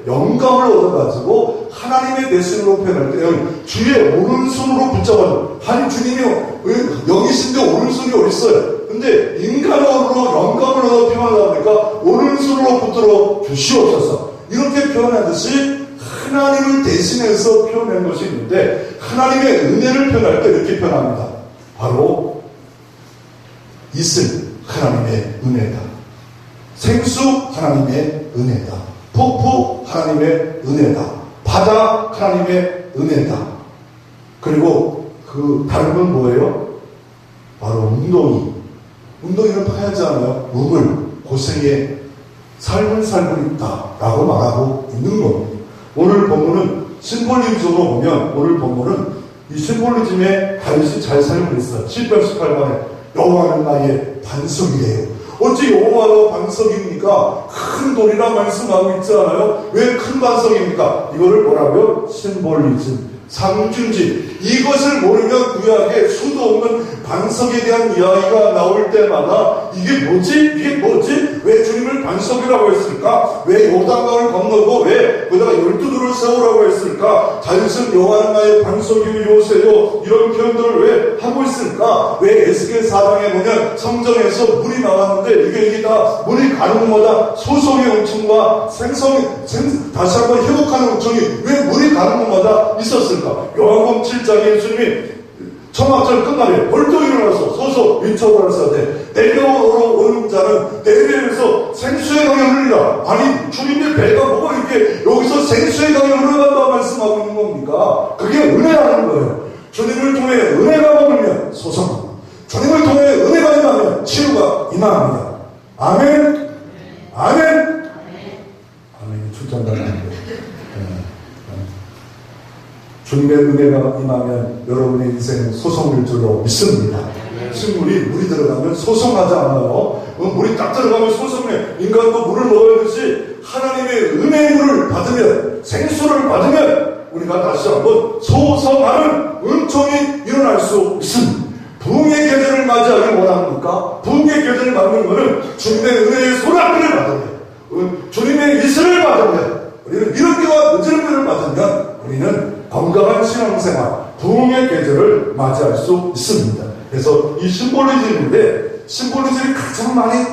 영감을 얻어가지고 하나님의 대신으로 표현할 때 주의 오른손으로 붙잡아요. 아니 주님이요, 영이신데 오른손이 어딨어요? 근데 인간으로 영감을 얻어 표현하다 보니까 오른손으로 붙들어 주시옵소서, 이렇게 표현하듯이 하나님을 대신해서 표현한 것이 있는데, 하나님의 은혜를 표현할 때 이렇게 표현합니다. 바로 이슬 하나님의 은혜다, 생수 하나님의 은혜다, 폭포 하나님의 은혜다, 바다 하나님의 은혜다. 그리고 그 다른 건 뭐예요? 바로 웅덩이를 파야지 않아요? 고생에 삶을 살고 있다라고 말하고 있는 겁니다. 오늘 본문은 심볼리즘으로 보면, 오늘 본문은 이 심볼리즘에 다윗이 잘 살고 있어요. 10편 18번에 여호와는 나의 반석이래요. 어찌 여호와가 반석입니까? 큰 돌이라 말씀하고 있지 않아요? 왜 큰 반석입니까? 이거를 뭐라고요? 심볼리즘, 상징지. 이것을 모르면 구약에 수도 없는 반석에 대한 이야기가 나올 때마다 이게 뭐지? 왜 주님을 반석이라고 했을까? 왜 요단강을 건너고 왜 거기다가 12돌을 세우라고 했을까? 다윗은 여호와는 나의 반석이요 요새요, 이런 표현들을 왜 하고 있을까? 왜 에스겔 4장에 보면 성전에서 물이 나왔는데 이게 다 물이 가는 곳마다 소송의 음침과 다시 한번 회복하는 음침이 왜 물이 가는 곳마다 있었을까? 요한복음 7장에 예수님이 청합절 끝나면 벌떡 일어나서 서서 민초를 하되 내려오는 자는 내려에서 생수의 강이 흐르리라. 아니 주님의 배가 뭐가 이렇게 여기서 생수의 강이 흐르간다고 말씀하고 있는 겁니까? 그게 은혜라는 거예요. 주님을 통해 은혜가 머물면 소성합니다. 주님을 통해 은혜가 임하면 치유가 임합니다. 아멘. 아멘이 출장가는데 주님의 은혜가 임하면 여러분의 인생은 소송일 줄로 믿습니다. 물이 들어가면 소송하지 않아요. 물이 딱 들어가면 소송해. 인간도 물을 먹어야듯이 하나님의 은혜의 물을 받으면, 생수를 받으면 우리가 다시 한번 소송하는 은총이 일어날 수 있습니다. 부흥의 계절을 맞이하길 원합니까? 부흥의 계절을 맞는 것은 주님의 은혜의 소낙비를 받으면, 주님의 이슬을 받으면, 우리는 미륵기와 늦은비를 받으면 우리는 건강한 신앙생활, 부흥의 계절을 맞이할 수 있습니다. 그래서 이 심볼리즘인데, 심볼리즘이 가장 많이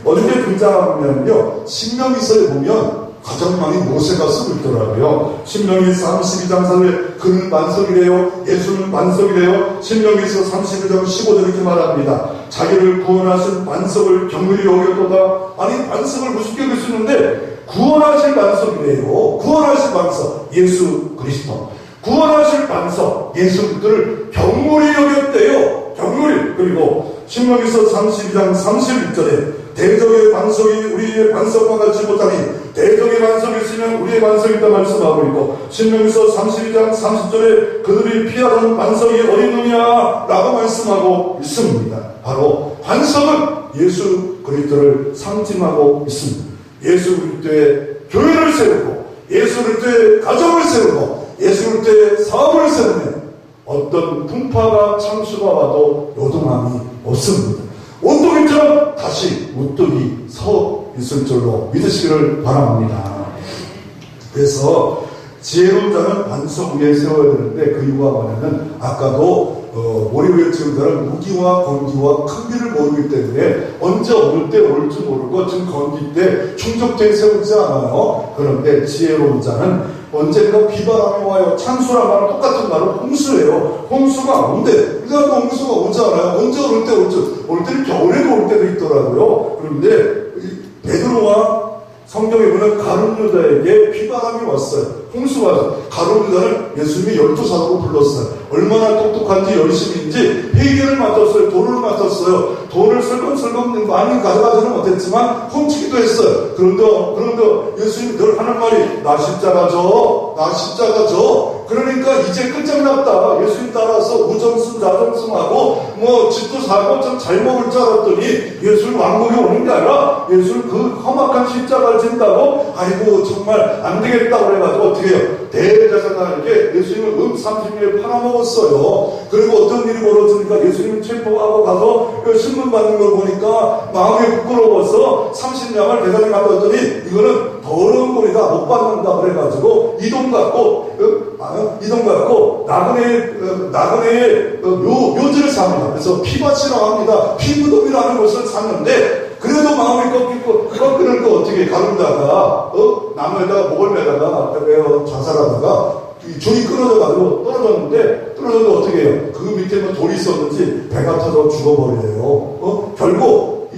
언제 등장하냐면요, 신명기서에 보면 가장 많이 모세가 쓰고 있더라고요. 신명기 32장 4절에 그는 반석이래요, 예수는 반석이래요. 신명기서 32장 15절 이렇게 말합니다. 자기를 구원하신 반석을 경물이 여겼도다. 아니 반석을 무섭게 여길 수 있는데 구원하실 반석이래요. 구원하실 반석 예수 그리스도, 구원하실 반석 예수 그리스도를 경물이 여겼대요. 경물이. 그리고 신명기서 32장 31절에 대적의 반석이 우리의 반석과 같이 못하니 대적의 반석이 있으면 우리의 반석이 있다 말씀하고 있고, 신명기서 32장 30절에 그들이 피하던 반석이 어디느냐 라고 말씀하고 있습니다. 바로 반석은 예수 그리스도를 상징하고 있습니다. 예수 그리스도의 교회를 세우고 예수 그리스도의 가정을 세우고 예수 그리스도의 사업을 세우면 어떤 풍파가 창수가 와도 요동함이 없습니다. 온도기처럼 다시 우뚝이 서 있을 줄로 믿으시기를 바랍니다. 그래서 지혜로운 자는 반석 위에 세워야 되는데 그 이유가 뭐냐면 아까도 모리오의 증거는 무기와 건기와 큰기를 모르기 때문에 언제 올 때 올지 모르고 지금 건기 때 충족되어 세우지 않아요. 그런데 지혜로운 자는 언젠가 비바람이 와요. 창수란 말은 똑같은 말은 홍수예요. 홍수가 온대. 그러니까 홍수가 오지 않아요. 언제 올 때 올지. 올 때는 겨울에도 올 때도 있더라고요. 그런데 베드로와 성경에 보면 가룟 유다에게 비바람이 왔어요. 홍수가 왔어요. 가룟 유다는 예수님이 12사도로 불렀어요. 얼마나 똑똑한지 열심인지 회개를 맡았어요. 돈을 맡았어요. 돈을 슬금슬금 많이 가져가지는 못했지만 훔치기도 했어요. 그런데 예수님이 늘 하는 말이 나 십자가 져. 그러니까 이제 끝장났다. 예수님 따라서 우정승 자정승하고 뭐 집도 살고 좀 잘 먹을 줄 알았더니 예수님 왕국에 오는 게 아니라 예수님 그 험악한 십자가를 진다고 아이고 정말 안 되겠다 그래가지고 어떻게 해요? 대제사장에게 예수님을 30일 팔아먹었어요. 그리고 어떤 일이 벌어지니까 예수님을 체포하고 가서 신문 받는 걸 보니까 마음이 부끄러워서 30냥을 대사장에 갖다 줬더니 이거는 더러운 돈이다 못 받는다 그래가지고 이 돈 갖고 나그네의 묘지를 삽니다. 그래서 피밭이라고 합니다. 피무덤이라는 것을 샀는데 그래도 마음이 꺾이는 거 어떻게 가른다가 나무에다가 목을 매다가 자살하다가 줄이 끊어져가지고 떨어졌는데 어떻게 해요? 그 밑에 뭐 돌이 있었는지 배가 터져 죽어버려요. 결국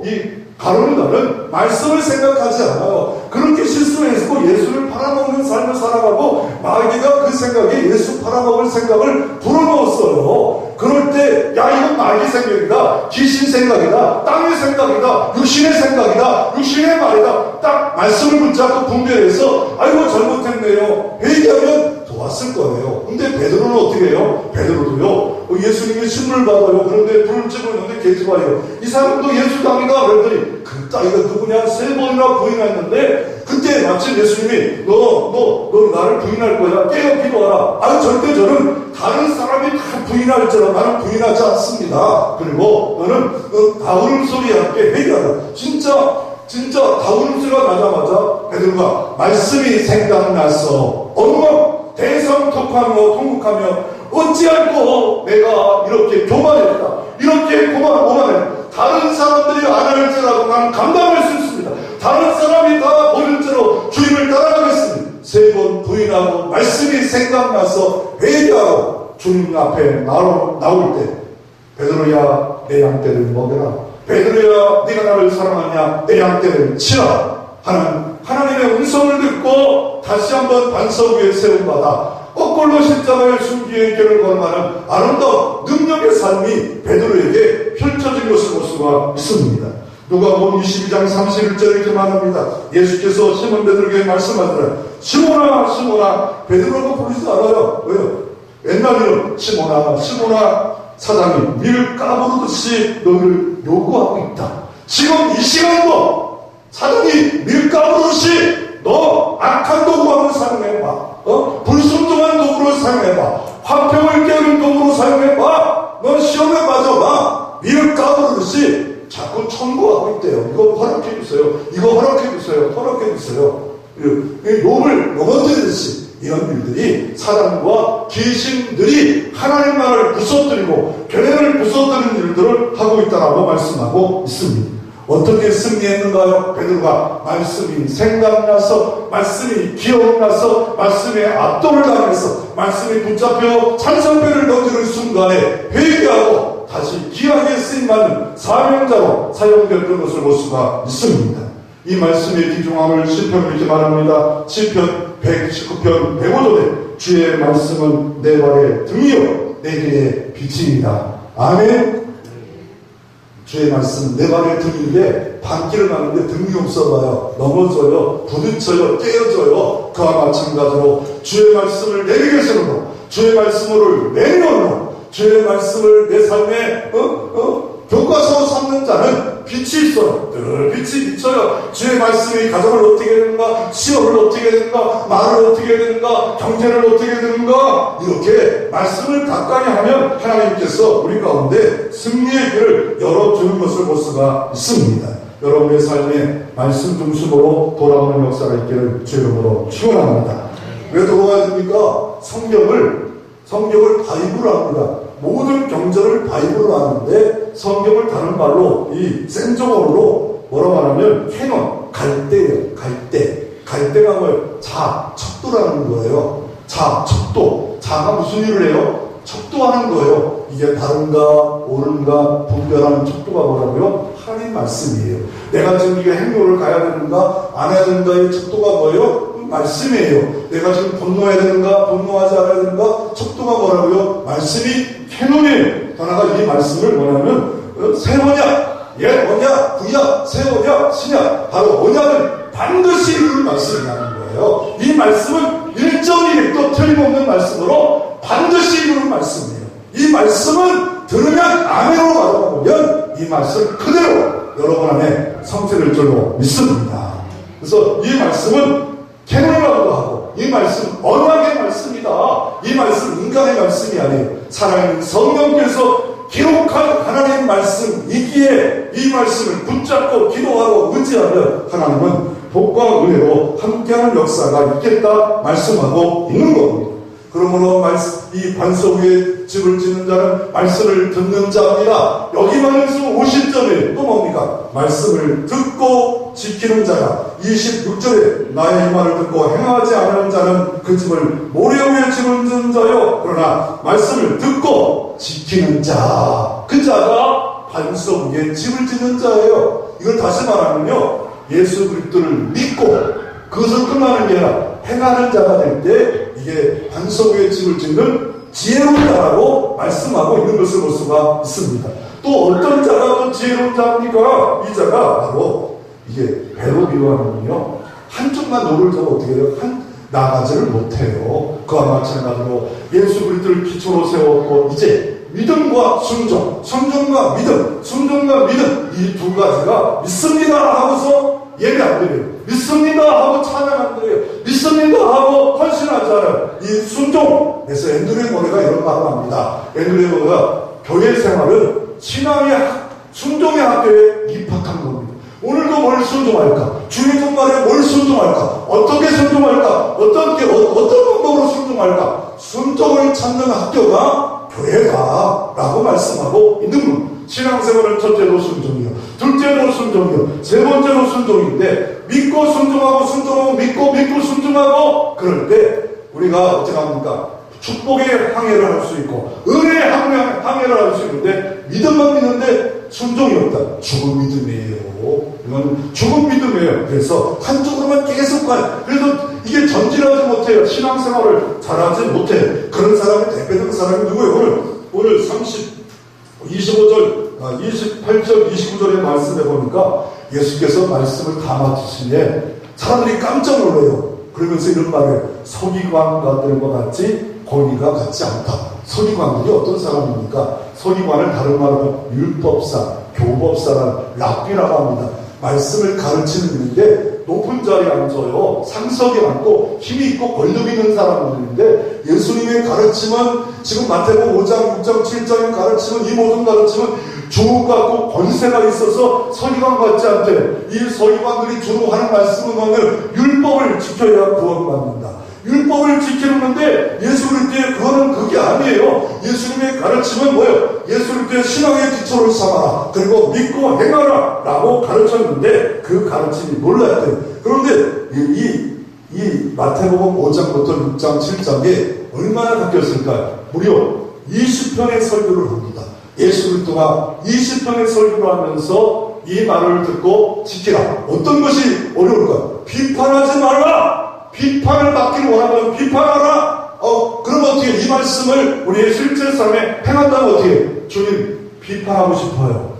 이 가룟유다는 말씀을 생각하지 않아요. 그렇게 실수했고 예수를 팔아먹는 삶을 살아가고 마귀가 그 생각에 예수 팔아먹을 생각을 불어넣었어요. 그럴 때 야 이건 마귀 생각이다. 귀신 생각이다. 땅의 생각이다. 육신의 생각이다. 육신의 말이다. 딱 말씀을 붙잡고 분별해서 아이고 잘못했네요. 회개하면 도왔을 거예요. 근데 베드로는 어떻게 해요? 베드로도요. 예수님이 신문을 받아요. 그런데 불을 쬐고 있는데 계집아요. 이 사람도 예수당이다. 그랬더니 그 따위가 누구냐? 3번이나 부인했는데 그때 마침 예수님이 너 나를 부인할 거야. 깨어 기도하라. 아니 절대 저는 다른 사람이 다 부인할지라 나는 부인하지 않습니다. 그리고 너는 다울음소리와 함께 회개하라. 진짜 다울음소리가 나자마자 베드로가 말씀이 생각나서 엉엉 대성통하며 통곡하며 어찌할꼬 내가 이렇게 교만했다. 이렇게 오만했다. 다른 사람들이 안 할지라도 난 감당할 수 있습니다. 다른 사람이 다 버릴지로 주님을 따라가겠습니다. 3번 부인하고 말씀이 생각나서 회개하고 주님 앞에 나올 때 베드로야 내 양떼를 먹여라. 베드로야 네가 나를 사랑하냐 내 양떼를 치라 하는 하나님의 음성을 듣고 다시 한번 반석 위에 세움받아 거꾸로 십자가의 순기의 길을 걸어가는 아름다운 능력의 삶이 베드로에게 펼쳐진 것을 볼 수가 있습니다. 누가복음 22장 31절에 이렇게 말합니다. 예수께서 시몬 베드로에게 말씀하시더라. 시몬아 베드로가 부르지 않아요. 왜요? 옛날 이름 시몬아 사장이 밀 까부르듯이 너를 요구하고 있다. 지금 이 시간도 사장이 밀 까부르듯이 너 악한 도구 한번 사용해봐. 불순종한 도구로 사용해봐. 화평을 깨우는 도구로 사용해봐. 넌 시험에 빠져봐. 밀 까부르듯이 자꾸 청구하고 있대요. 이거 허락해주세요. 허락해주세요. 욕을 넘어뜨리듯이 이런 일들이 사단과 귀신들이 하나님만을 부서뜨리고 교회를 부서뜨리는 일들을 하고 있다라고 말씀하고 있습니다. 어떻게 승리했는가요? 베드로가 말씀이 생각나서, 말씀이 기억나서, 말씀에 압도를 당해서, 말씀이 붙잡혀 찬성패를 던지는 순간에 회개하고 다시 귀하게 쓰임받는 사명자로 사용되는 것을 볼 수가 있습니다. 이 말씀의 귀중함을 시편을 이렇게 말합니다. 시편 119편 105절에 주의 말씀은 내 발의 등이요 내 길의 빛이니라. 아멘. 주의 말씀 내 발의 등인데 반길을 가는데 등이 없어봐요. 넘어져요. 부딪혀요. 깨어져요. 그와 마찬가지로 주의 말씀을 내게 세우고 주의 말씀을 내려놓고 주의 말씀을 내 삶에 교과서 삼는 자는 빛이 있어요. 늘 빛이 비쳐요. 주의 말씀이 가정을 어떻게 되는가, 시험을 어떻게 되는가, 말을 어떻게 되는가, 경제를 어떻게 되는가, 이렇게 말씀을 가까이 하면 하나님께서 우리 가운데 승리의 길을 열어주는 것을 볼 수가 있습니다. 여러분의 삶에 말씀 중심으로 돌아오는 역사가 있기를 주 이름으로 축원합니다. 왜 돌아가야 됩니까? 성경을 바이블 합니다. 모든 경전을 바이블로 하는데 성경을 다른 말로 이 생정어로 뭐라고 하냐면 캐논, 갈대예요. 갈대가 뭐예요? 척도라는 거예요. 척도. 자가 무슨 일을 해요? 척도하는 거예요. 이게 바른가 옳은가 분별하는 척도가 뭐라고요? 하나님 말씀이에요. 내가 지금 이게 행로를 가야 되는가 안 해야 되는가의 척도가 뭐예요? 말씀이에요. 내가 지금 분노해야 되는가 분노하지 않아야 되는가 척도가 뭐라고요? 말씀이 캐논이에요. 하나가 이 말씀을 뭐냐면 새 언약, 옛 언약, 구약, 새 언약, 신약, 바로 언약을 반드시 이루는 말씀이라는 거예요. 이 말씀은 1.1도 틀림없는 말씀으로 반드시 이루는 말씀이에요. 이 말씀은 들으면 아멘으로 받아보면 이 말씀 그대로 여러분 안에 성취될 줄로 믿습니다. 그래서 이 말씀은 캐논이라고도 하고 이 말씀 언약의 말씀이다. 이 말씀 인간의 말씀이 아니에요. 살아있는 성령께서 기록한 하나님의 말씀이기에 이 말씀을 붙잡고 기도하고 의지하면 하나님은 복과 은혜로 함께하는 역사가 있겠다 말씀하고 있는 겁니다. 그러므로 이 반석 위에 집을 짓는 자는 말씀을 듣는 자입니다. 여기만에서 50점에 또 뭡니까? 말씀을 듣고 지키는 자야. 26절에 나의 이 말을 듣고 행하지 않는 자는 그 집을 모래 위에 집을 짓는 자요. 그러나 말씀을 듣고 지키는 자, 그 자가 반석 위에 집을 짓는 자예요. 이걸 다시 말하면요, 예수 그리스도를 믿고 그것을 끝나는 게 아니라 행하는 자가 될 때 이게 반석 위에 집을 짓는 지혜로운 자라고 말씀하고 있는 것을 볼 수가 있습니다. 또 어떤 자가 또 지혜로운 자입니까? 이 자가 바로 이게 배로 비유하면요, 한쪽만 노를 저고 어떻게 해요? 나가지를 못해요. 그와 마찬가지로 예수 그리스도를 기초로 세웠고 이제 믿음과 순종, 순종과 믿음, 순종과 믿음 이 두 가지가 믿습니다 하고서 예배 안 드려요. 믿습니다 하고 찬양 안 드려요. 믿습니다 하고 헌신하지 않아요. 이 순종. 그래서 앤드류 모레가 이런 말을 합니다. 앤드류 모레가 교회 생활은 신앙의 순종의 학교에 입학한 겁니다. 오늘도 뭘 순종할까? 주의 정말에 뭘 순종할까? 어떻게 순종할까? 어떤 방법으로 순종할까? 순종을 찾는 학교가 교회다 라고 말씀하고 있는 겁니다. 신앙생활은 첫째로 순종이요, 둘째로 순종이요, 세 번째로 순종인데 믿고 순종하고 믿고 순종하고 그럴 때 우리가 어떻게 합니까? 축복의 항해를 할 수 있고 은혜의 항해를 할 수 있는데 믿음만 믿는데 순종이 없다. 죽은 믿음이에요. 이건 죽은 믿음이에요. 그래서 한쪽으로만 계속 가요. 그래서 이게 전진하지 못해요. 신앙생활을 잘하지 못해요. 그런 사람의 대표적인 사람이 누구예요? 오늘 28절, 29절의 말씀에 보니까 예수께서 말씀을 다 마치시니 사람들이 깜짝 놀래요. 그러면서 이런 말을 서기관들과 같이 권위가 같지 않다. 서기관들이 어떤 사람입니까? 서기관을 다른 말로 율법사, 교법사라는 랍비라고 합니다. 말씀을 가르치는 일인데 높은 자리에 앉아요. 상석에 앉고 힘이 있고 권력 있는 사람들인데 예수님의 가르침은 지금 마태복음 5장, 6장, 7장의 가르침은 이 모든 가르침은 주옥 같고 권세가 있어서 서기관 같지 않대. 이 서기관들이 주로 하는 말씀은 뭐냐면 율법을 지켜야 구원받는다. 율법을 지키는데 예수 그리스도의 그거는 그게 아니에요. 예수님의 가르침은 뭐예요? 예수 그리스도의 신앙의 기초를 삼아라. 그리고 믿고 행하라 라고 가르쳤는데 그 가르침이 몰랐대요. 그런데 이 마태복음 5장부터 6장, 7장에 얼마나 바뀌었을까요? 무려 20편의 설교를 합니다. 예수 그리스도가 20편의 설교를 하면서 이 말을 듣고 지키라. 어떤 것이 어려울까요? 비판하지 말라. 비판을 받기를 원하면 비판하라. 그럼 어떻게 이 말씀을 우리의 실제 삶에 행한다면 어떻게 해요? 주님 비판하고 싶어요.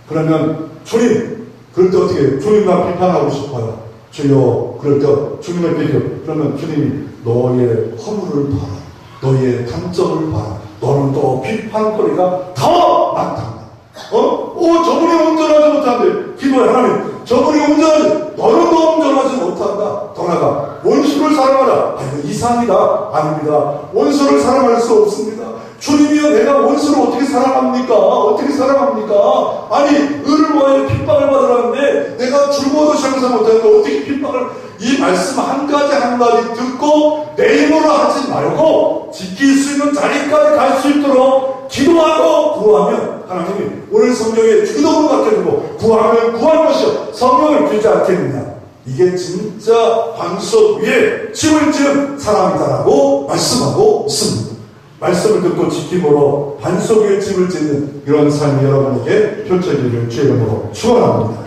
그러면 주님 그럴 때 어떻게 해요? 주님 나 비판하고 싶어요. 주여 그럴 때 주님을 비켜. 그러면 주님이 너의 허물을 봐라. 너의 단점을 봐라. 너는 또 비판거리가 더 많다. 저분이 온전하지 못한데 기도해. 하나님 저분이 온전하지, 너는 더 온전하지 못한다. 더 나아가 원수를 사랑하라. 이상이다. 아닙니다. 원수를 사랑할 수 없습니다. 주님이여 내가 원수를 어떻게 사랑합니까? 어떻게 사랑합니까? 아니 의를 위하여 핍박을 받으라는데 내가 죽어도 장사 못하는데 어떻게 핍박을. 이 말씀 한 가지 한 가지 듣고 내 힘으로 하지 말고 지킬 수 있는 자리까지 갈 수 있도록 기도하고 구하면 하나님이 오늘 성경에 주기도문을 맡겨주고 구하면 구할 것이요 성령을 주지 않겠느냐. 이게 진짜 반석 위에 집을 지은 사람이다라고 말씀하고 있습니다. 말씀을 듣고 지킴으로 반석 위에 집을 짓는 이런 삶이 여러분에게 펼쳐지기를 주의 이름으로 축원합니다.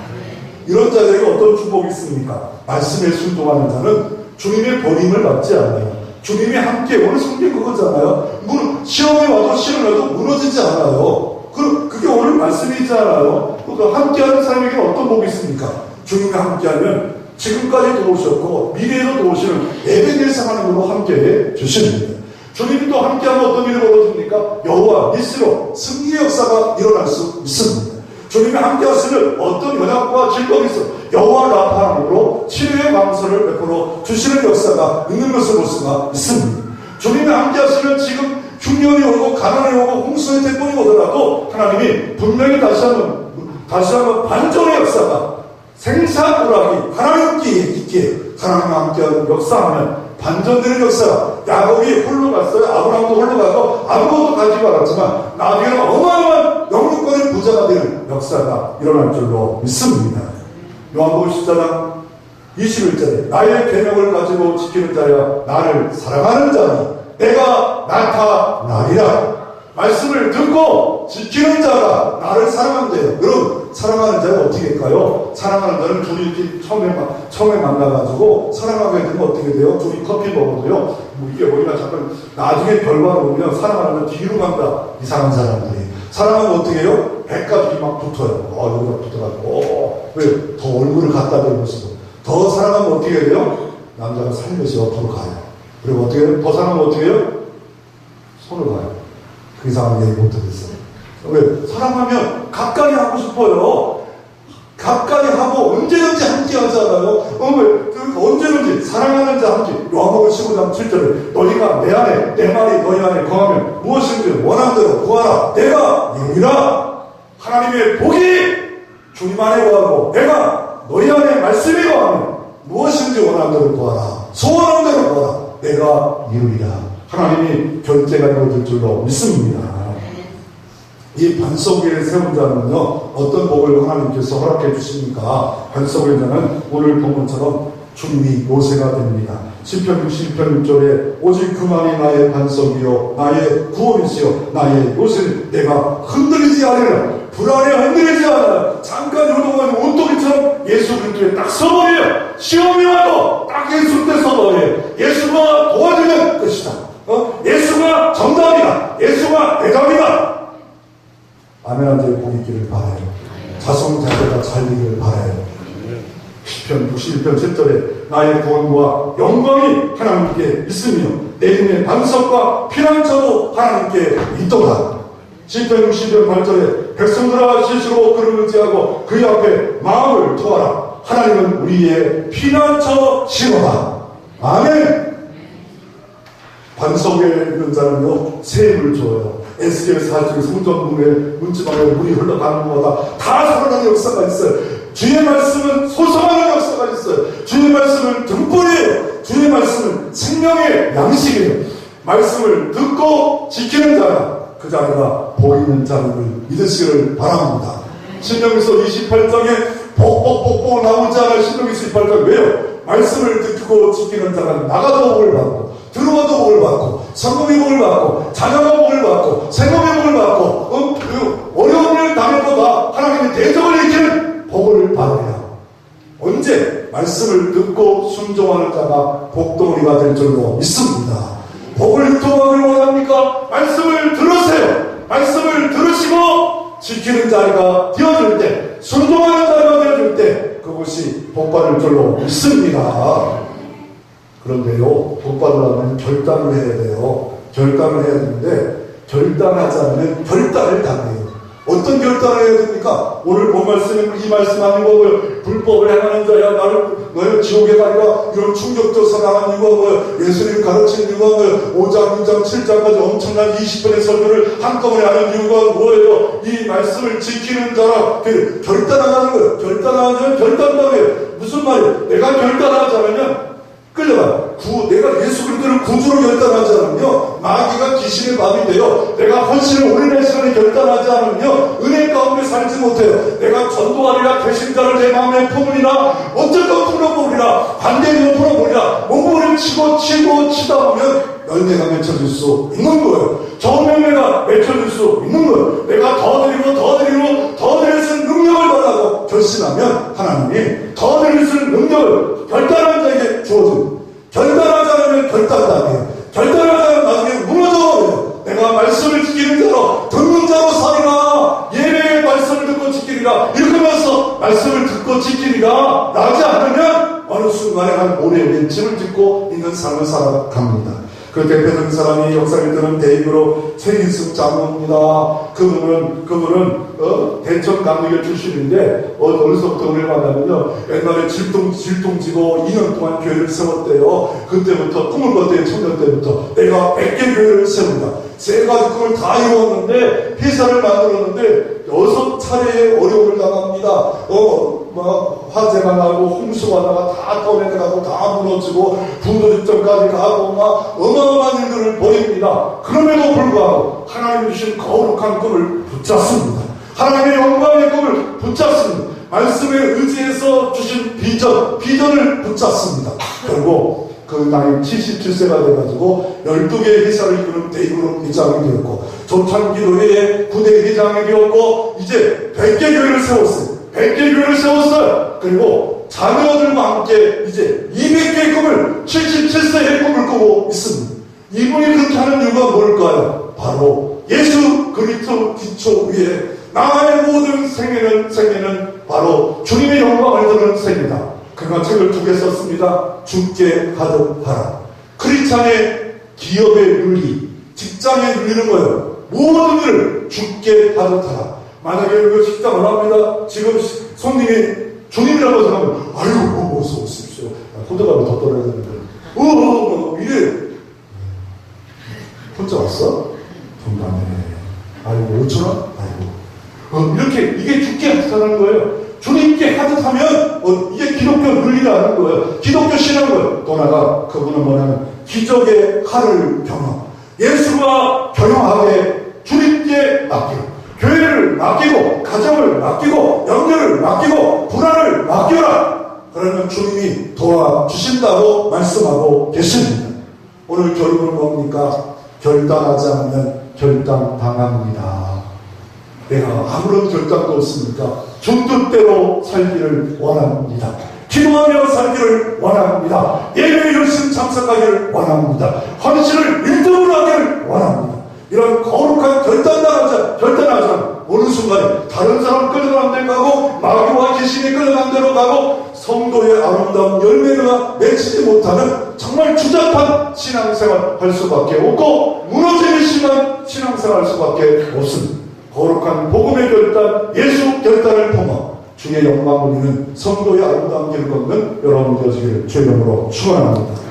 이런 자들에게 어떤 축복이 있습니까? 말씀에 순종하는 자는 주님의 버림을 받지 않아요. 주님이 함께, 오늘 성경 그거잖아요. 시험이 와도 시험이 와도 무너지지 않아요. 그게 오늘 말씀이지 않아요. 함께하는 삶에게 어떤 복이 있습니까? 주님과 함께하면 지금까지 도우셨고 미래에도 도우시는 에베네zer 하나님으로 함께해 주십니다. 주님이 또 함께하면 어떤 일이 벌어집니까? 여호와 니시로 승리의 역사가 일어날 수 있습니다. 주님이 함께하시는 어떤 연약과 질병이 있어 여호와 라파 하나님으로 치료의 방서를 베풀어 주시는 역사가 있는 것을 볼 수가 있습니다. 주님이 함께하시는 지금 흉년이 오고 가난이 오고 홍수의 태풍이 오더라도 하나님이 분명히 다시 한번 반전의 역사가 생사불하기 하나님께 있기에 하나님과 함께하는 역사하면 반전되는 역사. 야곱이 홀로 갔어요. 아브라함도 홀로 가서 아무것도 가지고 않았지만 나중에는 어마어마한 영육권의 부자가 되는 역사가 일어날 줄로 믿습니다. 요한복음 10장 21절에 나의 계명을 가지고 지키는 자야 나를 사랑하는 자니 내가 나타나리라. 말씀을 듣고 지키는 자가 나를 사랑한대요. 여러분 사랑하는 자는 어떻게 할까요? 사랑하는 자는 둘이 이렇게 처음에 만나가지고 사랑하게 되면 어떻게 돼요? 둘이 커피 먹어도요. 이게 우리가 잠깐 나중에 결과를 보면 사랑하는 자 뒤로 간다. 이상한 사람들이 사랑하면 어떻게 해요? 배가 둘이 막 붙어요. 여기가 붙어가지고 왜? 더 얼굴을 갖다 대면서도 더 사랑하면 어떻게 돼요? 남자가 살며시 옆으로 가요. 그리고 어떻게 해요? 더 사랑하면 어떻게 해요? 손을 가요. 그 이상한 얘기 못하겠어요. 왜? 사랑하면 가까이 하고 싶어요. 가까이 하고 언제든지 함께 하잖아요. 언제든지 사랑하는 자 함께. 요한복음 15장 7절에 너희가 내 안에 내 말이 너희 안에 거하면 무엇인지 원하는 대로 구하라. 내가 이루리라. 하나님의 복이 주님 안에 거하고 내가 너희 안에 말씀이 거하면 무엇인지 원하는 대로 구하라. 소원하는 대로 구하라. 내가 이루리라. 하나님이 결제가 이루어질 줄로 믿습니다. 이 반석 위에 세운 자는요, 어떤 복을 하나님께서 허락해 주십니까? 반석 위에 자는 오늘 본문처럼 주님이 요새가 됩니다. 시편 61편 6절에 오직 그만이 나의 반석이요 나의 구원이시요 나의 요새는 내가 흔들리지 않으라. 불안에 흔들리지 않아요. 잠깐 요동하는 온토리처럼 예수 그리스도에 딱 서버려요. 시험이 와도 딱 예수 때 서버려요. 예수가 도와주는 것이다. 예수가 정답이다. 예수가 대답이다. 아멘한테 복이 있기를 바라요. 자손자제가 잘 되기를 바라요. 시편 61편 7절에 나의 구원과 영광이 하나님께 있으며 내 힘의 반석과 피난처도 하나님께 있도다. 시편 60편 8절에 백성들아 스스로 그를 의지하고 그의 앞에 마음을 토하라. 하나님은 우리의 피난처시로다. 아멘. 반석 위에 있는 자는요, 새 힘을 줘요. 에스겔 4장 성전문에 문지방에 물이 흘러가는 것보다 다 살아나는 역사가 있어요. 주의 말씀은 소성하는 역사가 있어요. 주의 말씀은 등불이에요. 주의 말씀은 생명의 양식이에요. 말씀을 듣고 지키는 자가 그 자리가 보이는 자를 믿으시기를 바랍니다. 신명기서 28장에 복복복복 나오지 않을 신명기서 28장 왜요? 말씀을 듣고 지키는 자가 나가도 복을 받고 들어와도 복을 받고 성공의 복을 받고 자녀가 복을 받고 생업의 복을 받고 어려운 일을 당해보다 하나님의 대적을 일으키는 복을 받으리라. 언제? 말씀을 듣고 순종하는 자가 복덩어리가 될 줄로 믿습니다. 복을 유통하기를 원합니까? 말씀을 들으세요. 말씀을 들으시고 지키는 자리가 되어줄 때, 순종하는 자리가 되어줄 때 그것이 복받을 줄로 믿습니다. 그런데요, 복받으려면 결단을 해야 돼요. 결단을 해야 되는데 결단하지 않으면 결단을 당해요. 어떤 결단을 해야 됩니까? 오늘 본 말씀은 이 말씀 아니고 불법을 행하는 자야 너를 지옥에 가리라. 이런 충격적 사랑한 이유가 뭐예요? 예수님 가르친 이유가 뭐예요? 5장, 6장, 7장까지 엄청난 20분의 설교를 한꺼번에 하는 이유가 뭐예요? 이 말씀을 지키는 자라 결단하는 거예요. 결단하면 결단당해요. 무슨 말이에요? 내가 결단하지 않으면 끌려가요. 내가 예수 그리스도를 구주로 결단하지 않으면요, 마귀가 귀신의 마음이 돼요. 내가 헌신을 올인할 시간에 결단하지 않으면요, 은혜 가운데 살지 못해요. 내가 전도하리라, 배신자를 내 마음에 품으리라, 어쩔 풀어보리라, 반대로 풀어보리라, 몸부림 치고 치다 보면 열매가 맺혀질 수 있는 거예요. 좋은 열매가 맺혀질 수 있는 거예요. 내가 더 드릴 수 있는 능력을 달라고 결심하면 하나님이 더 드릴 수 있는 능력을 결단한 자에게 주어집니다. 결단하지 않으면 결단당해요. 결단하지 않으면 나중에 무너져버려요. 내가 말씀을 지키는 자로, 듣는 자로 살리라. 예배의 말씀을 듣고 지키리라. 읽으면서 말씀을 듣고 지키리라. 나지 않으면 어느 순간에 한 모래에 짐을 짓고 있는 삶을 살아갑니다. 그 대표적인 사람이 역사를 드는 데이브로 최인숙 장로입니다. 그분은 대천 감리교 출신인데 어디서부터 우리를 만나면요, 옛날에 질동지고 2년 동안 교회를 세웠대요. 그때부터 꿈을 꿨대요. 청년 때부터 내가 100개 교회를 세운다. 세 가지 꿈을 다 이루었는데, 회사를 만들었는데 6차례의 어려움을 당합니다. 화재가 나고 홍수가 나고 다 떠내려가고 다 무너지고 부도직전까지 가고 막 어마어마한 일들을 벌입니다. 그럼에도 불구하고 하나님 주신 거룩한 꿈을 붙잡습니다. 하나님의 영광의 꿈을 붙잡습니다. 말씀에 의지해서 주신 비전을 붙잡습니다. 결국 그 나이 77세가 돼가지고 12개의 회사를 이끄는 대기그룹 회장이 되었고, 조찬기도회의 9대 회장이 되었고, 이제 100개 교회를 세웠어요. 100개 교회를 세웠어요. 그리고 자녀들과 함께 이제 200개의 꿈을, 77세의 꿈을 꾸고 있습니다. 이분이 그렇게 하는 이유가 뭘까요? 바로 예수 그리스도 기초 위에 나의 모든 생애는 바로 주님의 영광을 드는 생이다. 그가 책을 2개 썼습니다. 죽게 하듯 하라. 크리스찬의 기업의 윤리, 직장의 윤리는 뭐예요? 모든 일을 죽게 하듯 하라. 만약에 우리가 식당을 합니다. 지금 손님이 주님이라고 생각하면 아유 어서 오십시오. 호들갑을 더 떨어야 되는데 이래. 혼자 왔어? 정말네. 아이고 5,000원? 아이고 이렇게 이게 죽게 하듯하는 거예요. 주님께 하듯하면 이게 기독교 윤리라는 거예요. 기독교 신앙은 또 하나가 그분은 뭐냐면 기적의 칼을 경험. 예수가 경영하게 주님께 맡기고, 교회를 맡기고, 가정을 맡기고, 연결을 맡기고, 불안을 맡겨라. 그러면 주님이 도와주신다고 말씀하고 계십니다. 오늘 결론은 뭡니까? 결단하지 않으면 결단당합니다. 내가 아무런 결단도 없습니까? 주 뜻대로 살기를 원합니다. 기도하며 살기를 원합니다. 예배에 열심히 참석하기를 원합니다. 헌신을 1등으로 하기를 원합니다. 이런 거룩한 결단하자 어느 순간에 다른 사람 끌어가는 데 가고, 마귀와 귀신이 끌어가는 데로 가고, 성도의 아름다운 열매가 맺히지 못하는 정말 추잡한 신앙생활 할 수밖에 없고, 무너지는 심한 신앙생활 할 수밖에 없습니다. 거룩한 복음의 결단, 예수 결단을 통해 주의 영광을 누리는 성도의 아름다운 길 걷는 여러분 되시기를 주의 이름으로 축원합니다.